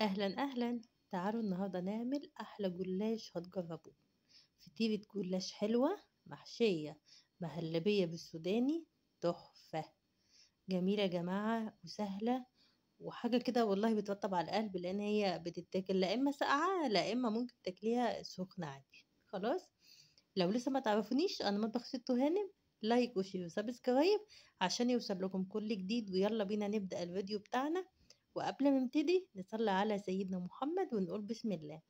اهلا اهلا. تعالوا النهارده نعمل احلى جلاش هتجربوه. فطيره جلاش حلوه محشيه مهلبيه بالسوداني. تحفه. جميله يا جماعه وسهله، وحاجه كده والله بترطب على القلب، لان هي بتتاكل لا اما ساقعه لا اما ممكن تاكليها سخنه عادي. خلاص، لو لسه ما تعرفونيش انا مطبخ ست هانم. لايك وشير وسبسكرايب عشان يوصل لكم كل جديد، ويلا بينا نبدأ الفيديو بتاعنا. وقبل ما نبتدي نصلي على سيدنا محمد ونقول بسم الله.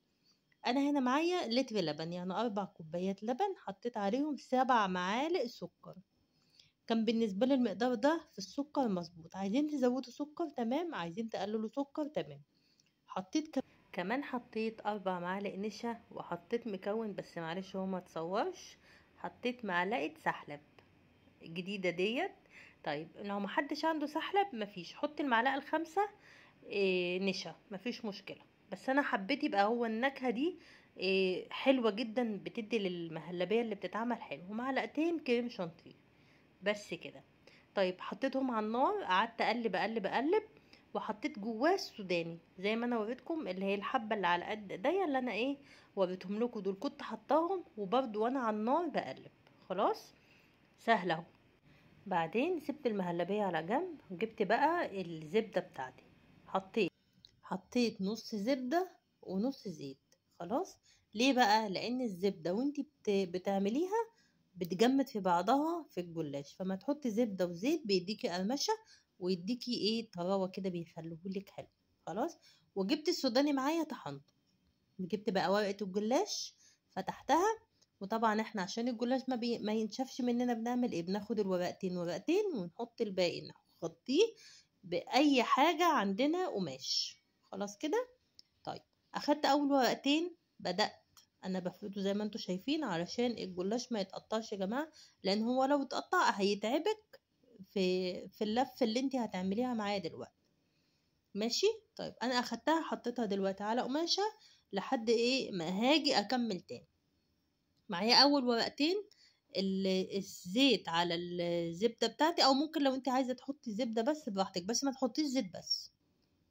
انا هنا معايا لتر لبن، يعني 4 كوبايات لبن، حطيت عليهم 7 معالق سكر. كان بالنسبة لي المقدار ده في السكر مظبوط. عايزين تزودوا سكر تمام، عايزين تقللوا سكر تمام. كمان حطيت 4 معالق نشا، وحطيت مكون بس معلش هو ما تصورش. حطيت معلقة سحلب جديدة ديت. طيب لو محدش عنده سحلب مفيش، حط المعلقة الخامسة نشا مفيش مشكلة. بس انا حبيت يبقى هو النكهة دي حلوة جدا، بتدي للمهلبية اللي بتتعمل حلو. ومعلقتين كريم شانتيه بس كده. طيب حطيتهم على النار، قعدت اقلب اقلب اقلب، وحطيت جواه السوداني زي ما انا وريتكم، اللي هي الحبه اللي على قد ايديا اللي انا وريتهم لكم دول، كنت حطاهم وبرده وانا على النار بقلب. خلاص، سهله اهو. بعدين سبت المهلبيه على جنب، وجبت بقى الزبده بتاعتي. حطيت نص زبده ونص زيت. خلاص. ليه بقى؟ لان الزبده وانتي بتعمليها بتجمد في بعضها في الجلاش، فما تحطي زبدة وزيت بيديكي قرمشة ويديكي طراوة كده، بيخلوهولك حلو. خلاص. وجبت السوداني معايا طحنته. جبت بقى ورقة الجلاش، فتحتها. وطبعا احنا عشان الجلاش ما ينشفش مننا، بنعمل بناخد الورقتين ورقتين ونحط الباقي نغطيه بأي حاجة عندنا قماش. خلاص كده. طيب، اخدت اول ورقتين، بدأت انا بفرده زي ما انتوا شايفين علشان الجلاش ما يتقطعش يا جماعه، لان هو لو اتقطع هيتعبك في اللف اللي انت هتعمليها معايا دلوقتي. ماشي. طيب انا اخدتها حطيتها دلوقتي على قماشه لحد ما هاجي اكمل تاني. معايا اول ورقتين الزيت على الزبده بتاعتي، او ممكن لو انت عايزه تحطي زبده بس براحتك، بس ما تحطيش زيت بس.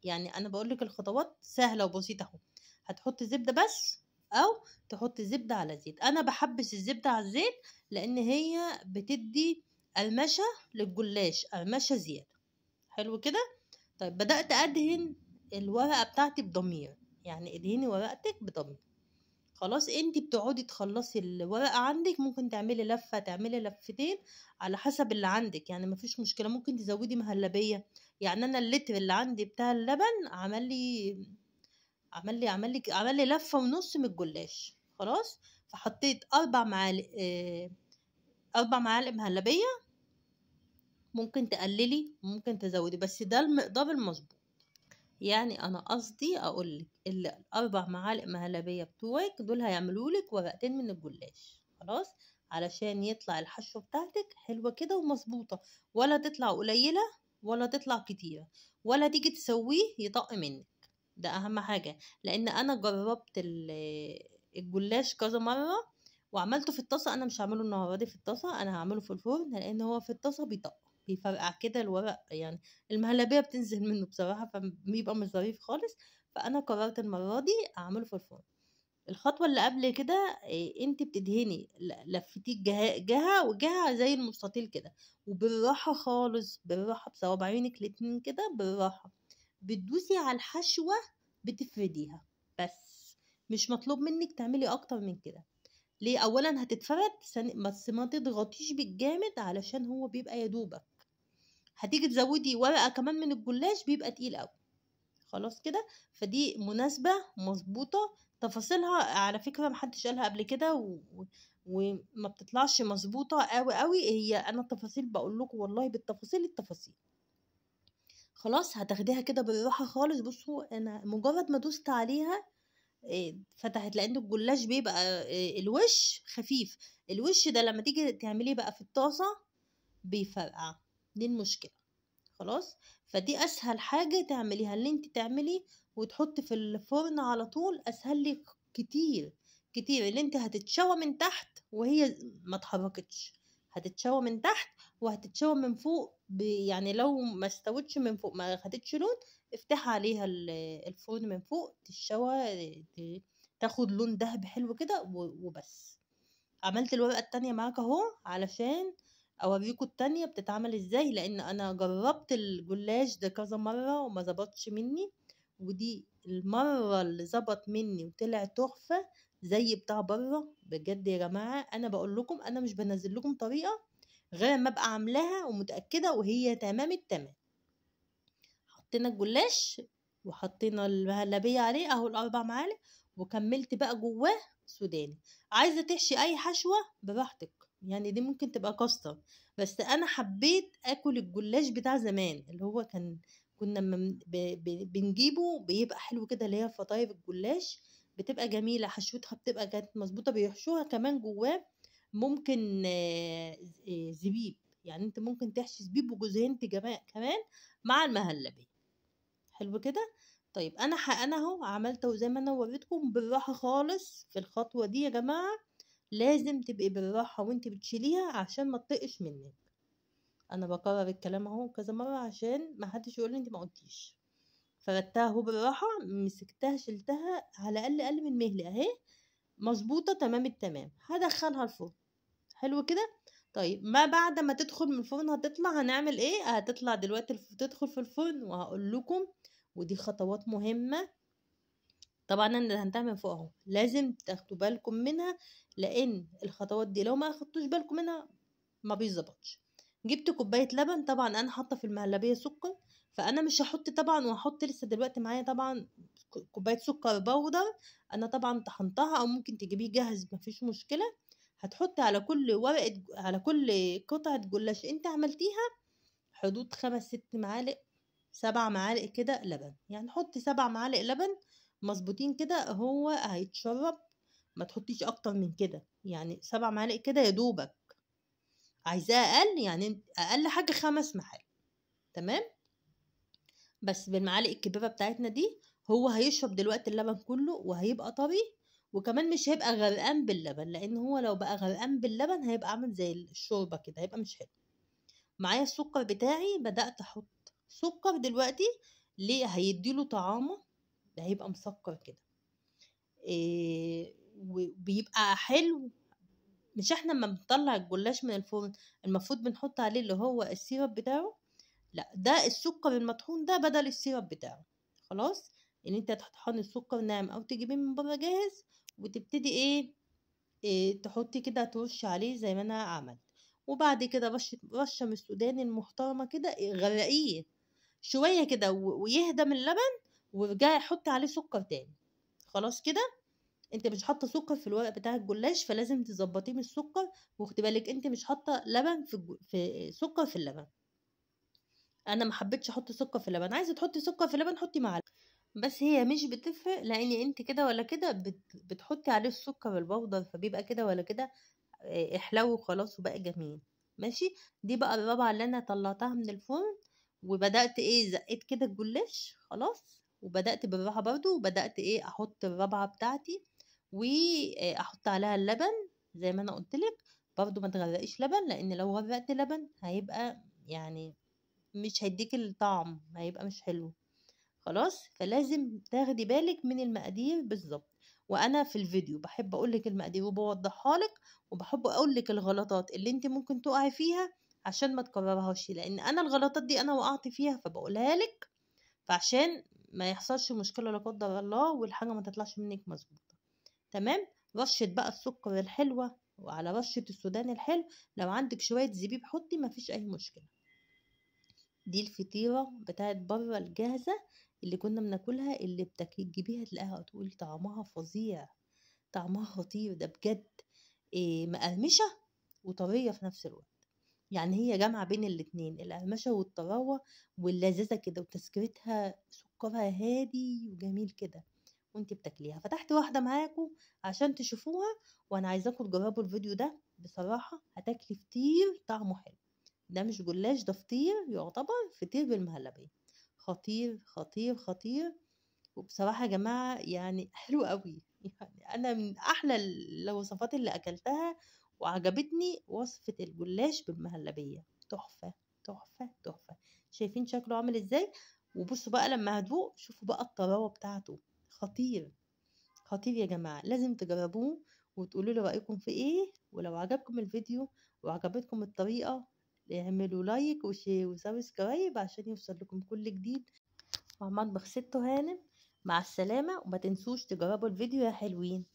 يعني انا بقولك الخطوات سهله وبسيطه اهو. هتحطي زبده بس، او تحطي زبده على زيت. انا بحبس الزبده على الزيت لان هي بتدي قرمشه للجلاش، قرمشه زياده. حلو كده. طيب بدات ادهن الورقه بتاعتي بضمير، يعني ادهني ورقتك بضمير. خلاص، انتي بتقعدي تخلصي الورقه عندك، ممكن تعملي لفه تعملي لفتين على حسب اللي عندك، يعني مفيش مشكله. ممكن تزودي مهلبيه. يعني انا اللتر اللي عندي بتاع اللبن عمل لي لفه ونص من الجلاش. خلاص. فحطيت 4 معالق 4 معالق مهلبيه. ممكن تقللي ممكن تزودي، بس ده المقدار المظبوط. يعني انا قصدي اقولك ال4 معالق مهلبيه بتوعك دول هيعملولك ورقتين من الجلاش. خلاص. علشان يطلع الحشوه بتاعتك حلوه كده ومظبوطه، ولا تطلع قليله ولا تطلع كتيره، ولا تيجي تسويه يطق منك. ده اهم حاجه. لان انا جربت الجلاش كذا مره وعملته في الطاسه. انا مش هعمله النهارده دي في الطاسه، انا هعمله في الفرن، لان هو في الطاسه بيطق، بيفرقع كده الورق يعني. المهلبية بتنزل منه بصراحة، فبيبقى مش ظريف خالص. فأنا قررت المرة دي أعمله في الفرن. الخطوة اللي قبل كده انت بتدهني لفتيك جهة وجهة زي المستطيل كده، وبالراحة خالص، بالراحة بصوابعينك الاتنين كده بالراحة، بتدوسي على الحشوة، بتفرديها بس. مش مطلوب منك تعملي أكتر من كده. ليه؟ أولا هتتفرد، بس ما تضغطيش بالجامد علشان هو بيبقى يدوبك. هتيجي تزودي ورقة كمان من الجلاش بيبقى تقيل قوي. خلاص كده. فدي مناسبة مظبوطة. تفاصيلها على فكرة محدش قالها قبل كده وما بتطلعش مظبوطة قوي قوي. هي انا التفاصيل بقول لكم والله بالتفاصيل التفاصيل. خلاص، هتاخديها كده بالراحة خالص. بصوا انا مجرد ما دوست عليها فتحت، لان الجلاش بيبقى الوش خفيف. الوش ده لما تيجي تعمليه بقى في الطاسة بيفرقع. دي المشكلة. خلاص. فدي اسهل حاجة تعمليها، اللي انت تعملي وتحطي في الفرن على طول اسهل لك كتير كتير. اللي انت هتتشوى من تحت وهي ما اتحركتش، هتتشوى من تحت وهتتشوى من فوق يعني لو ما استوتش من فوق ما خدتش لون افتح عليها الفرن من فوق تتشوى، تاخد لون ذهبي حلو كده وبس. عملت الورقة التانية معاك اهو علشان اوريكم التانية بتتعمل ازاي، لان انا جربت الجلاش ده كذا مرة وما ظبطش مني، ودي المرة اللي ظبط مني وطلع تحفة زي بتاع بره بجد يا جماعة. انا بقول لكم انا مش بنزل لكم طريقة غير ما ابقى عاملاها ومتأكدة وهي تمام التمام. حطينا الجلاش وحطينا المهلبية عليه اهو ال4 معالق، وكملت بقى جواه سوداني. عايزة تحشي اي حشوة براحتك، يعني دي ممكن تبقى كاستر، بس انا حبيت اكل الجلاش بتاع زمان اللي هو كنا بنجيبه بيبقى حلو كده، اللي هي فطاير الجلاش بتبقى جميلة، حشوتها بتبقى كانت مظبوطة، بيحشوها كمان جواه ممكن زبيب، يعني انت ممكن تحشي زبيب وجوز هند كمان مع المهلبية. حلو كده. طيب انا اهو عملته زي ما انا وريتكم بالراحه خالص. في الخطوه دي يا جماعه لازم تبقي بالراحه وانت بتشيليها عشان ما تطقش منك. انا بكرر الكلام اهو كذا مره عشان ما حدش يقول لي انت ما قلتيش. فردتها اهو بالراحه، مسكتها شلتها على الاقل اقل من مهلي اهي، مظبوطه تمام التمام. هدخلها الفرن. حلو كده. طيب ما بعد ما تدخل من الفرن هتطلع هنعمل ايه؟ هتطلع دلوقتي تدخل في الفرن وهقول لكم، ودي خطوات مهمة طبعا انا دهنتها من فوق اهو، لازم تاخدوا بالكم منها، لان الخطوات دي لو ما اخدتوش بالكم منها ما بيظبطش. جبت كوباية لبن، طبعا انا حاطة في المهلبية سكر، فانا مش هحط طبعا، وهحط لسه دلوقتي معايا طبعا كوباية سكر بودر. انا طبعا طحنتها او ممكن تجيبيه جاهز مفيش مشكلة. هتحطي على كل ورقة، على كل قطعة جلاش انت عملتيها حدود 5 6 معالق 7 معالق كده لبن، يعني حطي 7 معالق لبن مظبوطين كده، هو هيتشرب. ما تحطيش اكتر من كده، يعني 7 معالق كده يا دوبك. عايزاه اقل، يعني اقل حاجة 5 معالق. تمام. بس بالمعالق الكبيرة بتاعتنا دي هو هيشرب دلوقتي اللبن كله وهيبقى طري، وكمان مش هيبقى غرقان باللبن، لان هو لو بقى غرقان باللبن هيبقى عامل زي الشوربة كده، هيبقى مش حلو. معايا السكر بتاعي، بدأت احط سكر دلوقتي. ليه؟ هيديله طعامه، ده هيبقى مسكر كده وبيبقى حلو. مش احنا لما بنطلع الجلاش من الفرن المفروض بنحط عليه اللي هو السيرب بتاعه؟ لا، ده السكر المطحون ده بدل السيرب بتاعه. خلاص. ان انت تطحني السكر ناعم او تجيبيه من بره جاهز، وتبتدي تحطي كده ترشي عليه زي ما انا عملت. وبعد كده رشه من السوداني المحترمه كده، غرقيه شويه كده ويهدى من اللبن، ورجعي حطي عليه سكر تاني. خلاص كده. انت مش حاطه سكر في الورق بتاع الجلاش، فلازم تظبطيه من السكر. واخدي بالك انت مش حاطه لبن في سكر في اللبن. انا ما حبيتش احط سكر في اللبن، عايزه تحطي سكر في اللبن حطي معلقه، بس هي مش بتفرق، لان انت كده ولا كده بتحطي عليه السكر البودر، فبيبقى كده ولا كده احلو وخلاص وبقى جميل. ماشي. دي بقى الرابعه اللي انا طلعتها من الفرن، وبدات زقيت كده الجلاش خلاص، وبدات بالراحه برضو، وبدات احط الرابعه بتاعتي واحط عليها اللبن زي ما انا قلت لك. برضو ما تغرقيش لبن، لان لو غرقت لبن هيبقى يعني مش هيديك الطعم، هيبقى مش حلو. خلاص. فلازم تاخدي بالك من المقادير بالظبط، وانا في الفيديو بحب اقولك المقادير وبوضحها لك، وبحب اقولك الغلطات اللي انت ممكن تقعي فيها عشان ما تكررهاش، لان انا الغلطات دي انا وقعت فيها فبقولها لك، فعشان ما يحصلش مشكلة لا قدر الله والحاجة ما تطلعش منك مظبوطة. تمام. رشة بقى السكر الحلوة وعلى رشة السوداني الحلو، لو عندك شوية زبيب حطي مفيش اي مشكلة. دي الفطيرة بتاعت بره الجاهزة اللي كنا بناكلها، اللي تجيبيها تلاقيها تقولي طعمها فظيع، طعمها خطير ده بجد. مقرمشة وطرية في نفس الوقت، يعني هي جامعة بين الاتنين، القرمشة والطراوة واللذاذة كده، وتسكرتها سكرها هادي وجميل كده وانت بتاكليها. فتحت واحدة معاكم عشان تشوفوها، وانا عايزاكم تجربوا الفيديو ده، بصراحة هتاكلي فطير طعمه حلو. ده مش جلاش، ده فطير، يعتبر فطير بالمهلبية. خطير خطير خطير. وبصراحة يا جماعة يعني حلو قوي. يعني أنا من أحلى الوصفات اللي أكلتها وعجبتني وصفة الجلاش بالمهلبية. تحفة تحفة تحفة. شايفين شكله عامل ازاي؟ وبصوا بقى لما هدوق شوفوا بقى الطراوة بتاعته، خطير خطير يا جماعة، لازم تجربوه وتقولوا لي رأيكم في ايه. ولو عجبكم الفيديو وعجبتكم الطريقة اعملوا لايك وشير وسبسكرايب عشان يوصل لكم كل جديد. مع مطبخ ست هانم، مع السلامة، وما تنسوش تجربوا الفيديو يا حلوين.